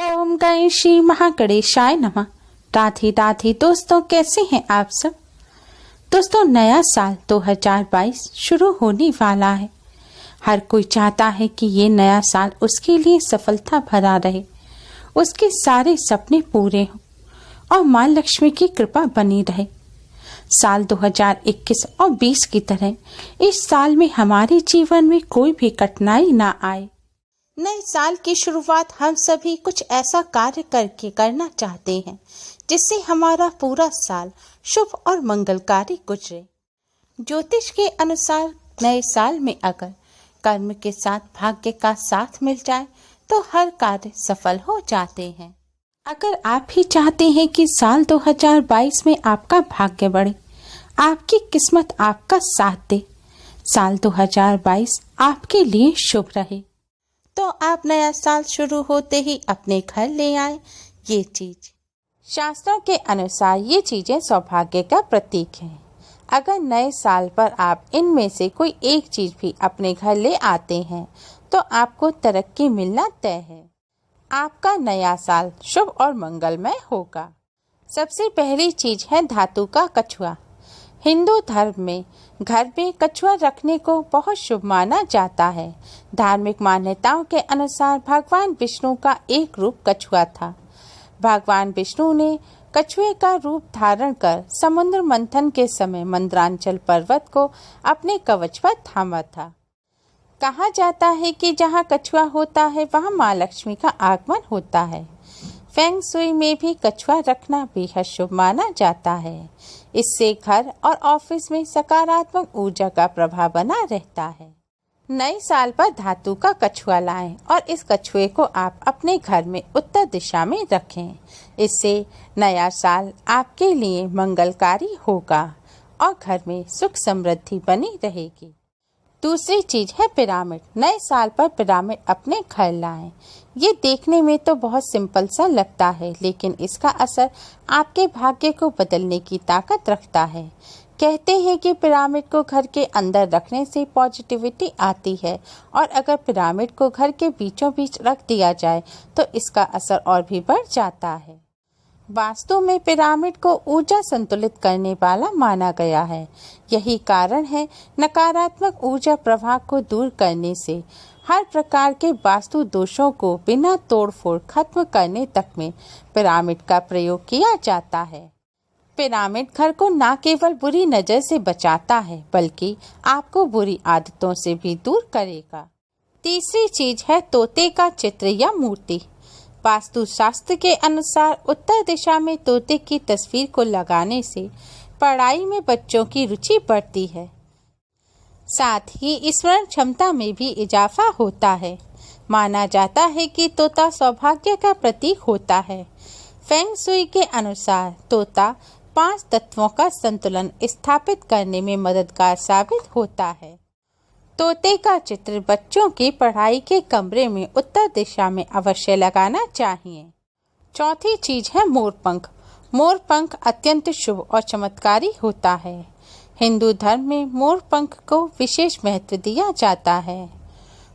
ओम गणेशी महागणेशाय नमः। राधे राधे दोस्तों, कैसे हैं आप सब। दोस्तों, नया साल 2022 शुरू होने वाला है। हर कोई चाहता है कि ये नया साल उसके लिए सफलता भरा रहे, उसके सारे सपने पूरे हों और माँ लक्ष्मी की कृपा बनी रहे। साल 2021 और 20 की तरह इस साल में हमारे जीवन में कोई भी कठिनाई ना आए। नए साल की शुरुआत हम सभी कुछ ऐसा कार्य करके करना चाहते हैं जिससे हमारा पूरा साल शुभ और मंगलकारी गुजरे। ज्योतिष के अनुसार नए साल में अगर कर्म के साथ भाग्य का साथ मिल जाए तो हर कार्य सफल हो जाते हैं। अगर आप भी चाहते हैं कि साल 2022 में आपका भाग्य बढ़े, आपकी किस्मत आपका साथ दे, साल 2022 आपके लिए शुभ रहे, तो आप नया साल शुरू होते ही अपने घर ले आए ये चीज। शास्त्रों के अनुसार ये चीजें सौभाग्य का प्रतीक हैं। अगर नए साल पर आप इनमें से कोई एक चीज भी अपने घर ले आते हैं तो आपको तरक्की मिलना तय है। आपका नया साल शुभ और मंगलमय होगा। सबसे पहली चीज है धातु का कछुआ। हिंदू धर्म में घर में कछुआ रखने को बहुत शुभ माना जाता है। धार्मिक मान्यताओं के अनुसार भगवान विष्णु का एक रूप कछुआ था। भगवान विष्णु ने कछुए का रूप धारण कर समुद्र मंथन के समय मंदरांचल पर्वत को अपने कवच पर थामा था। कहा जाता है कि जहाँ कछुआ होता है वहाँ माँ लक्ष्मी का आगमन होता है। फेंग शुई में भी कछुआ रखना बेहद शुभ माना जाता है। इससे घर और ऑफिस में सकारात्मक ऊर्जा का प्रभाव बना रहता है। नए साल पर धातु का कछुआ लाएं और इस कछुए को आप अपने घर में उत्तर दिशा में रखें। इससे नया साल आपके लिए मंगलकारी होगा और घर में सुख समृद्धि बनी रहेगी। दूसरी चीज है पिरामिड। नए साल पर पिरामिड अपने घर लाएं। ये देखने में तो बहुत सिंपल सा लगता है, लेकिन इसका असर आपके भाग्य को बदलने की ताकत रखता है। कहते हैं कि पिरामिड को घर के अंदर रखने से पॉजिटिविटी आती है और अगर पिरामिड को घर के बीचों बीच रख दिया जाए तो इसका असर और भी बढ़ जाता है। वास्तु में पिरामिड को ऊर्जा संतुलित करने वाला माना गया है। यही कारण है नकारात्मक ऊर्जा प्रवाह को दूर करने से हर प्रकार के वास्तु दोषों को बिना तोड़फोड़ खत्म करने तक में पिरामिड का प्रयोग किया जाता है। पिरामिड घर को न केवल बुरी नजर से बचाता है बल्कि आपको बुरी आदतों से भी दूर करेगा। तीसरी चीज है तोते का चित्र या मूर्ति। वास्तु शास्त्र के अनुसार उत्तर दिशा में तोते की तस्वीर को लगाने से पढ़ाई में बच्चों की रुचि बढ़ती है। साथ ही स्मरण क्षमता में भी इजाफा होता है। माना जाता है कि तोता सौभाग्य का प्रतीक होता है। फेंग शुई के अनुसार तोता 5 तत्वों का संतुलन स्थापित करने में मददगार साबित होता है। तोते का चित्र बच्चों की पढ़ाई के कमरे में उत्तर दिशा में अवश्य लगाना चाहिए। चौथी चीज है मोरपंख। मोरपंख अत्यंत शुभ और चमत्कारी होता है। हिंदू धर्म में मोरपंख को विशेष महत्व दिया जाता है।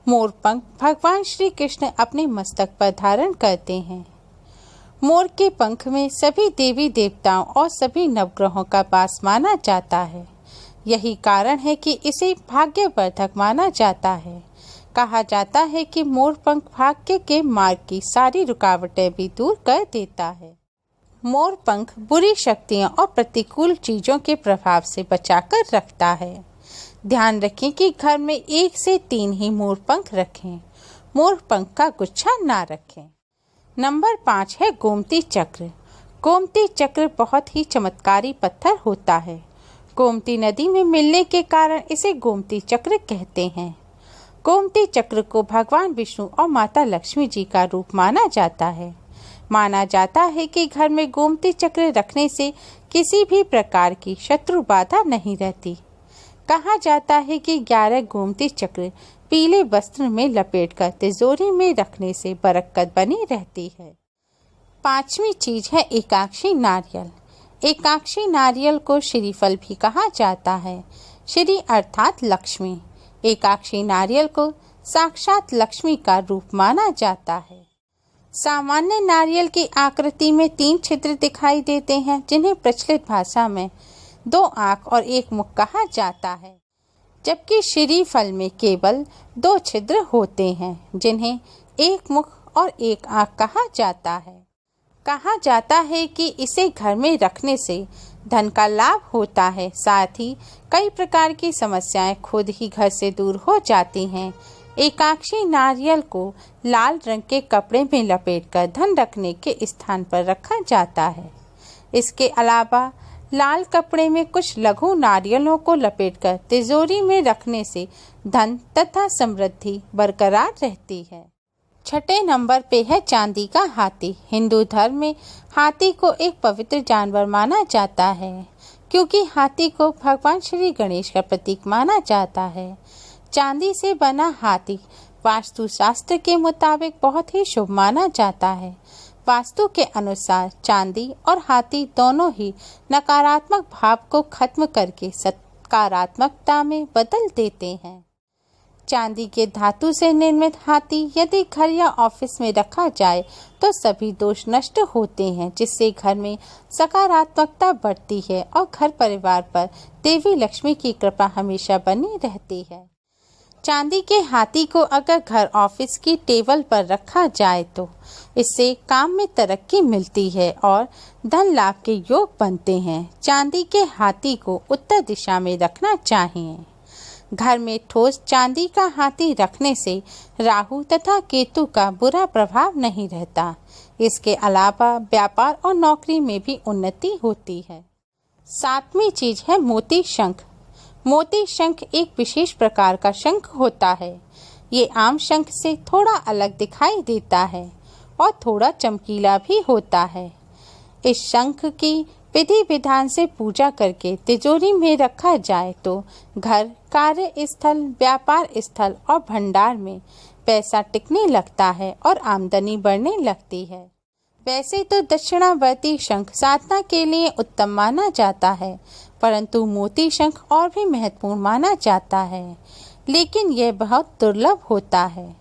मोरपंख भगवान श्री कृष्ण अपने मस्तक पर धारण करते हैं। मोर के पंख में सभी देवी देवताओं और सभी नवग्रहों का वास माना जाता है। यही कारण है कि इसे भाग्यवर्धक माना जाता है। कहा जाता है कि मोरपंख भाग्य के मार्ग की सारी रुकावटें भी दूर कर देता है। मोरपंख बुरी शक्तियों और प्रतिकूल चीजों के प्रभाव से बचाकर रखता है। ध्यान रखें कि घर में 1 से 3 ही मोरपंख रखें। मोरपंख का गुच्छा ना रखें। नंबर 5 है गोमती चक्र। गोमती चक्र बहुत ही चमत्कारी पत्थर होता है। गोमती नदी में मिलने के कारण इसे गोमती चक्र कहते हैं। गोमती चक्र को भगवान विष्णु और माता लक्ष्मी जी का रूप माना जाता है। माना जाता है कि घर में गोमती चक्र रखने से किसी भी प्रकार की शत्रु बाधा नहीं रहती। कहा जाता है कि 11 गोमती चक्र पीले वस्त्र में लपेटकर तिजोरी में रखने से बरकत बनी रहती है। 5वीं चीज है एकाक्षी नारियल। एकाक्षी नारियल को श्रीफल भी कहा जाता है। श्री अर्थात लक्ष्मी। एकाक्षी नारियल को साक्षात लक्ष्मी का रूप माना जाता है। सामान्य नारियल की आकृति में 3 छिद्र दिखाई देते हैं, जिन्हें प्रचलित भाषा में 2 आँख और 1 मुख कहा जाता है, जबकि श्रीफल में केवल 2 छिद्र होते हैं, जिन्हें 1 मुख और 1 आँख कहा जाता है। कहा जाता है कि इसे घर में रखने से धन का लाभ होता है, साथ ही कई प्रकार की समस्याएं खुद ही घर से दूर हो जाती हैं। एकाक्षी नारियल को लाल रंग के कपड़े में लपेटकर धन रखने के स्थान पर रखा जाता है। इसके अलावा लाल कपड़े में कुछ लघु नारियलों को लपेटकर तिजोरी में रखने से धन तथा समृद्धि बरकरार रहती है। 6 नंबर पे है चांदी का हाथी। हिंदू धर्म में हाथी को एक पवित्र जानवर माना जाता है, क्योंकि हाथी को भगवान श्री गणेश का प्रतीक माना जाता है। चांदी से बना हाथी वास्तु शास्त्र के मुताबिक बहुत ही शुभ माना जाता है। वास्तु के अनुसार चांदी और हाथी दोनों ही नकारात्मक भाव को खत्म करके सकारात्मकता में बदल देते हैं। चांदी के धातु से निर्मित हाथी यदि घर या ऑफिस में रखा जाए तो सभी दोष नष्ट होते हैं, जिससे घर में सकारात्मकता बढ़ती है और घर परिवार पर देवी लक्ष्मी की कृपा हमेशा बनी रहती है। चांदी के हाथी को अगर घर ऑफिस की टेबल पर रखा जाए तो इससे काम में तरक्की मिलती है और धन लाभ के योग बनते हैं। चांदी के हाथी को उत्तर दिशा में रखना चाहिए। घर में ठोस चांदी का हाथी रखने से राहु तथा केतु का बुरा प्रभाव नहीं रहता। इसके अलावा व्यापार और नौकरी में भी उन्नति होती है। 7वीं चीज है मोती शंख। मोती शंख एक विशेष प्रकार का शंख होता है। ये आम शंख से थोड़ा अलग दिखाई देता है और थोड़ा चमकीला भी होता है। इस शंख की विधि विधान से पूजा करके तिजोरी में रखा जाए तो घर, कार्य स्थल, व्यापार स्थल और भंडार में पैसा टिकने लगता है और आमदनी बढ़ने लगती है। वैसे तो दक्षिणावर्ती शंख साधना के लिए उत्तम माना जाता है, परंतु मोती शंख और भी महत्वपूर्ण माना जाता है, लेकिन यह बहुत दुर्लभ होता है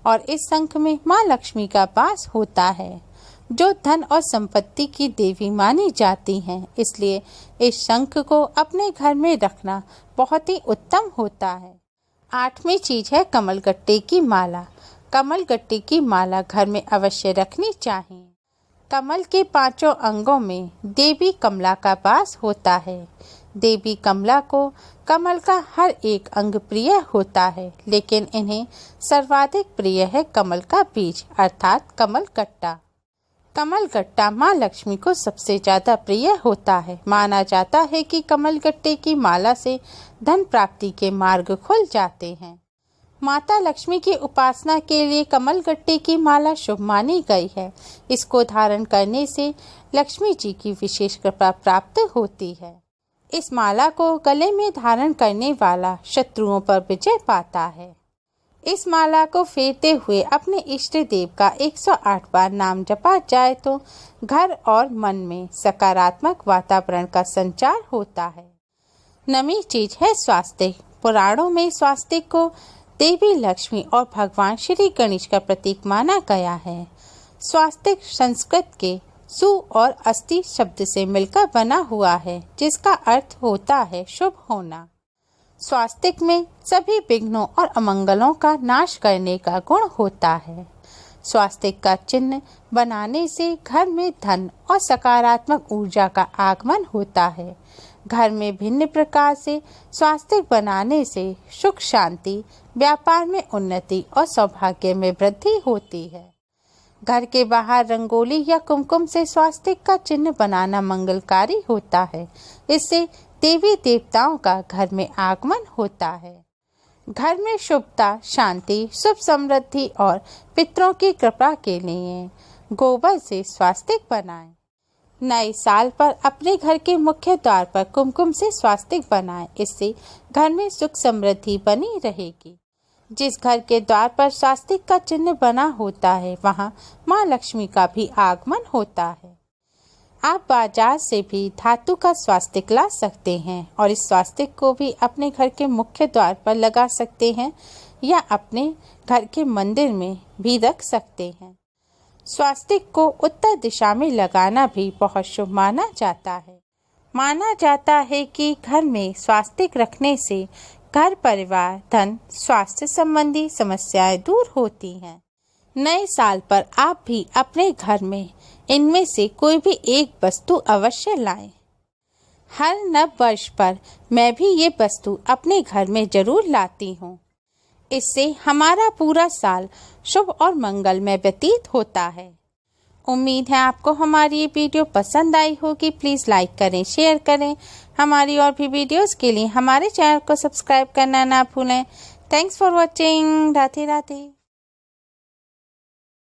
और इस शंख में माँ लक्ष्मी का वास होता है, जो धन और संपत्ति की देवी मानी जाती हैं। इसलिए इस शंख को अपने घर में रखना बहुत ही उत्तम होता है। 8वीं चीज है कमलगट्टे की माला। कमलगट्टे की माला घर में अवश्य रखनी चाहिए। कमल के 5 अंगों में देवी कमला का वास होता है। देवी कमला को कमल का हर एक अंग प्रिय होता है, लेकिन इन्हें सर्वाधिक प्रिय है कमल का बीज अर्थात कमलगट्टा। कमलगट्टा माँ लक्ष्मी को सबसे ज्यादा प्रिय होता है। माना जाता है कि कमलगट्टे की माला से धन प्राप्ति के मार्ग खुल जाते हैं। माता लक्ष्मी की उपासना के लिए कमलगट्टे की माला शुभ मानी गई है। इसको धारण करने से लक्ष्मी जी की विशेष कृपा प्राप्त होती है। इस माला को गले में धारण करने वाला शत्रुओं पर विजय पाता है। इस माला को फेरते हुए अपने इष्ट देव का 108 बार नाम जपा जाए तो घर और मन में सकारात्मक वातावरण का संचार होता है। 9वीं चीज है स्वास्तिक। पुराणों में स्वास्तिक को देवी लक्ष्मी और भगवान श्री गणेश का प्रतीक माना गया है। स्वास्तिक संस्कृत के सु और अस्ति शब्द से मिलकर बना हुआ है, जिसका अर्थ होता है शुभ होना। स्वास्तिक में सभी विघ्नों और अमंगलों का नाश करने का गुण होता है। स्वास्तिक का चिन्ह बनाने से घर में धन और सकारात्मक ऊर्जा का आगमन होता है। घर में भिन्न प्रकार से स्वास्तिक बनाने से सुख शांति, व्यापार में उन्नति और सौभाग्य में वृद्धि होती है। घर के बाहर रंगोली या कुमकुम से स्वास्तिक का चिन्ह बनाना मंगलकारी होता है। इससे देवी देवताओं का घर में आगमन होता है। घर में शुभता, शांति, शुभ समृद्धि और पितरों की कृपा के लिए गोबर से स्वास्तिक बनाएं। नए साल पर अपने घर के मुख्य द्वार पर कुमकुम से स्वास्तिक बनाएं। इससे घर में सुख समृद्धि बनी रहेगी। जिस घर के द्वार पर स्वास्तिक का चिन्ह बना होता है, वहाँ माँ लक्ष्मी का भी आगमन होता है। आप बाजार से भी धातु का स्वास्तिक ला सकते हैं और इस स्वास्तिक को भी अपने घर के मुख्य द्वार पर लगा सकते हैं या अपने घर के मंदिर में भी रख सकते हैं। स्वास्तिक को उत्तर दिशा में लगाना भी बहुत शुभ माना जाता है। माना जाता है कि घर में स्वास्तिक रखने से घर, परिवार, धन, स्वास्थ्य संबंधी समस्याएं दूर होती हैं। नए साल पर आप भी अपने घर में इनमें से कोई भी एक वस्तु अवश्य लाएं। हर नव वर्ष पर मैं भी ये वस्तु अपने घर में जरूर लाती हूँ। इससे हमारा पूरा साल शुभ और मंगलमय व्यतीत होता है। उम्मीद है आपको हमारी ये वीडियो पसंद आई होगी। प्लीज़ लाइक करें, शेयर करें। हमारी और भी वीडियोस के लिए हमारे चैनल को सब्सक्राइब करना ना भूलें। Thanks for watching. Radhe Radhe.